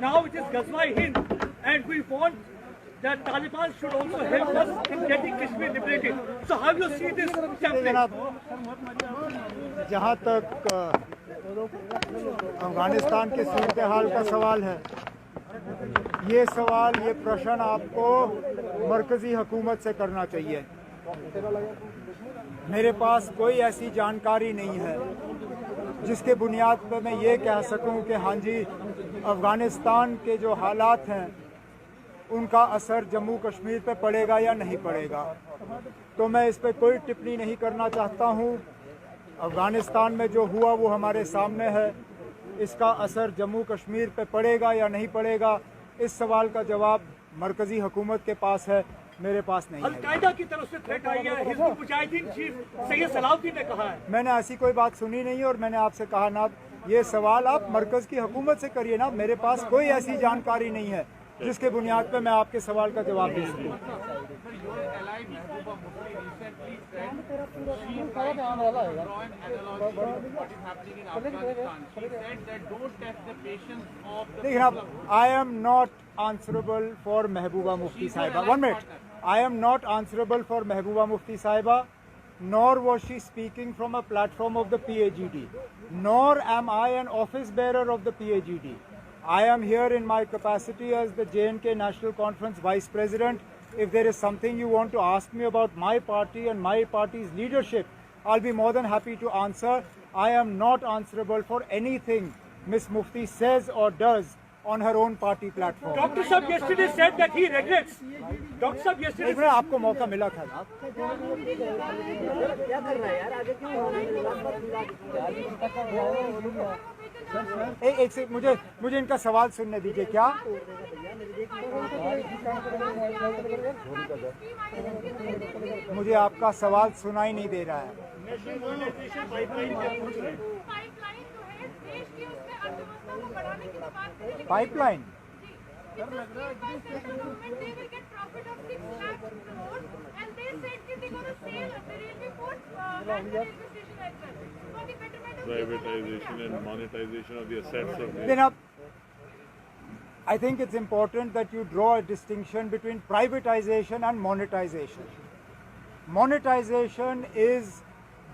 now it is Ghazwa Hind, and we want that Taliban should also help us in getting Kashmir liberated. So how you see this template? जहाँ तक अफगानिस्तान के सूरत हाल का सवाल है, ये प्रश्न आपको मरकज़ी हुकूमत से करना चाहिए। मेरे पास कोई ऐसी जानकारी नहीं है जिसके बुनियाद पर मैं ये कह सकूं कि हाँ जी, अफ़गानिस्तान के जो हालात हैं उनका असर जम्मू कश्मीर पे पड़ेगा या नहीं पड़ेगा। तो मैं इस पर कोई टिप्पणी नहीं करना चाहता हूँ। अफ़गानिस्तान में जो हुआ वो हमारे सामने है। इसका असर जम्मू कश्मीर पे पड़ेगा या नहीं पड़ेगा, इस सवाल का जवाब मरकज़ी हुकूमत के पास है, मेरे पास नहीं है। अल-कायदा की तरफ से थ्रेट आई है, हिज़्बुल मुजाहिदीन चीफ सैयद सलाउद्दीन ने कहा है। मैंने ऐसी कोई बात सुनी नहीं और मैंने आपसे कहा ना, ये सवाल आप मरकज़ की हुकूमत से करिए ना। मेरे पास कोई ऐसी जानकारी नहीं है जिसके बुनियाद पे मैं आपके सवाल का जवाब दे सकूं। देखिए अब, I am not answerable for Mehbooba Mufti Sahiba. 1 minute. I am not answerable for Mehbooba Mufti Sahiba, nor was she speaking from a platform of the PAGD, nor am I an office bearer of the PAGD. I am here in my capacity as the J&K National Conference Vice President. If there is something you want to ask me about my party and my party's leadership, I'll be more than happy to answer. I am not answerable for anything Miss Mufti says or does on her own party platform. Dr. Saab yesterday said that he regrets. Dr. Saab yesterday एक minute, आपको मौका मिला था ना। एक से मुझे इनका सवाल सुनने दीजिए। क्या मुझे आपका सवाल सुनाई नहीं दे रहा है। Pipeline privatization and monetization of the assets of the... Then I think it's important that you draw a distinction between privatization and monetization. Monetization is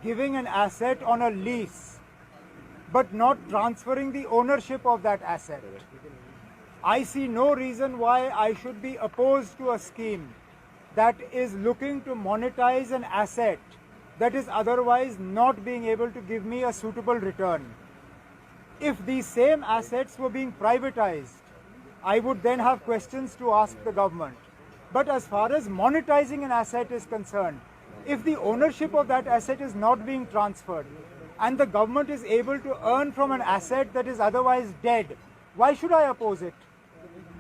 giving an asset on a lease, but not transferring the ownership of that asset. I see no reason why I should be opposed to a scheme that is looking to monetize an asset that is otherwise not being able to give me a suitable return. If these same assets were being privatized, I would then have questions to ask the government. But as far as monetizing an asset is concerned, if the ownership of that asset is not being transferred and the government is able to earn from an asset that is otherwise dead, why should I oppose it?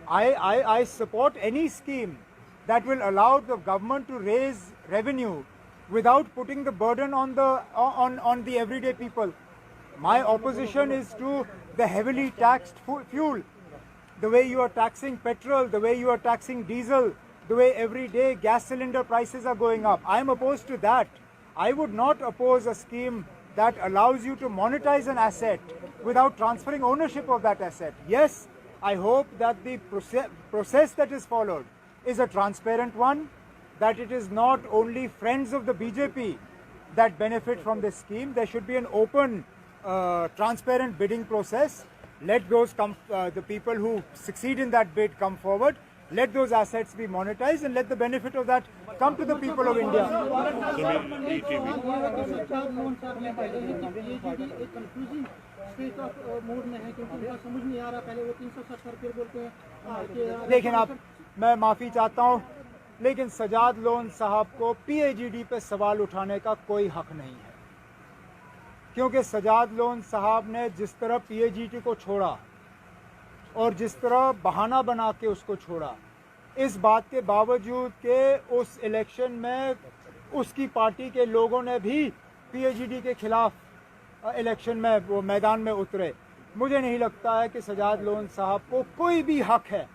I support any scheme that will allow the government to raise revenue without putting the burden on the everyday people. My opposition is to the heavily taxed fuel, the way you are taxing petrol, the way you are taxing diesel, the way every day gas cylinder prices are going up. I am opposed to that. I would not oppose a scheme that allows you to monetize an asset without transferring ownership of that asset. Yes, I hope that the process that is followed is a transparent one, that it is not only friends of the BJP that benefit from this scheme. There should be an open, transparent bidding process. Let those the people who succeed in that bid come forward. Let those assets be monetized and let the benefit of that come to the people of India. लेकिन आप, मैं माफ़ी चाहता हूँ, लेकिन Sajjad loan साहब को PAGD पे सवाल उठाने का कोई हक नहीं है, क्योंकि सजाद लोन साहब ने जिस तरह PAGD को छोड़ा और जिस तरह बहाना बना के उसको छोड़ा, इस बात के बावजूद कि उस इलेक्शन में उसकी पार्टी के लोगों ने भी PAGD के खिलाफ इलेक्शन में वो मैदान में उतरे, मुझे नहीं लगता है कि सजाद लोन साहब को कोई भी हक है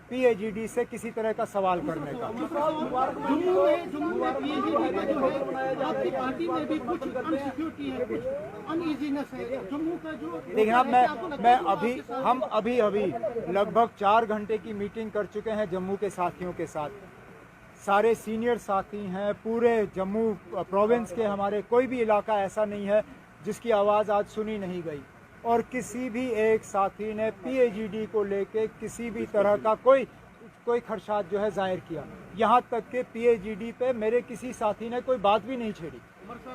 PAGD से किसी तरह का सवाल करने का। जम्मू में PAGD का जो है आपकी पार्टी में भी कुछ अनसिक्योरिटी है, कुछ अनईजीनेस है। जम्मू का जो लेकिन अब हम अभी लगभग 4 घंटे की मीटिंग कर चुके हैं जम्मू के साथियों के साथ। सारे सीनियर साथी हैं, पूरे जम्मू प्रोविंस के हमारे कोई भी इलाका ऐसा नहीं है जिसकी आवाज़ आज सुनी नहीं गई, और किसी भी एक साथी ने PAGD को लेके किसी भी तरह का कोई खदशात जो है जाहिर किया। यहाँ तक कि PAGD पे मेरे किसी साथी ने कोई बात भी नहीं छेड़ी। केंद्र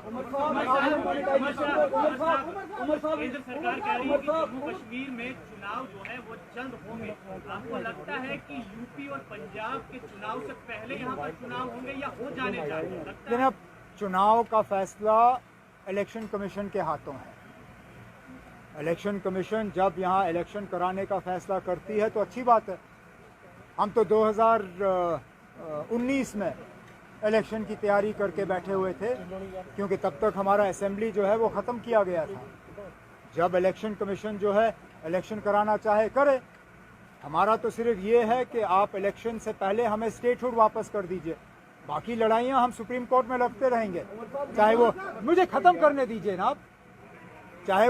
सरकार कह रही है कि जम्मू कश्मीर में चुनाव जो है वो जल्द होंगे। आपको लगता है कि यूपी और पंजाब के चुनाव से पहले यहाँ पर चुनाव होंगे या हो जाने चाहिए? लेकिन अब चुनाव का फैसला इलेक्शन कमीशन के हाथों है। इलेक्शन कमीशन जब यहाँ इलेक्शन कराने का फैसला करती है तो अच्छी बात है। हम तो 2019 में इलेक्शन की तैयारी करके बैठे हुए थे, क्योंकि तब तक हमारा असेंबली जो है वो ख़त्म किया गया था। जब इलेक्शन कमीशन जो है इलेक्शन कराना चाहे करे। हमारा तो सिर्फ ये है कि आप इलेक्शन से पहले हमें स्टेटहुड वापस कर दीजिए, बाकी लड़ाइयाँ हम सुप्रीम कोर्ट में लड़ते रहेंगे। चाहे वो मुझे ख़त्म करने दीजिए ना आप, चाहे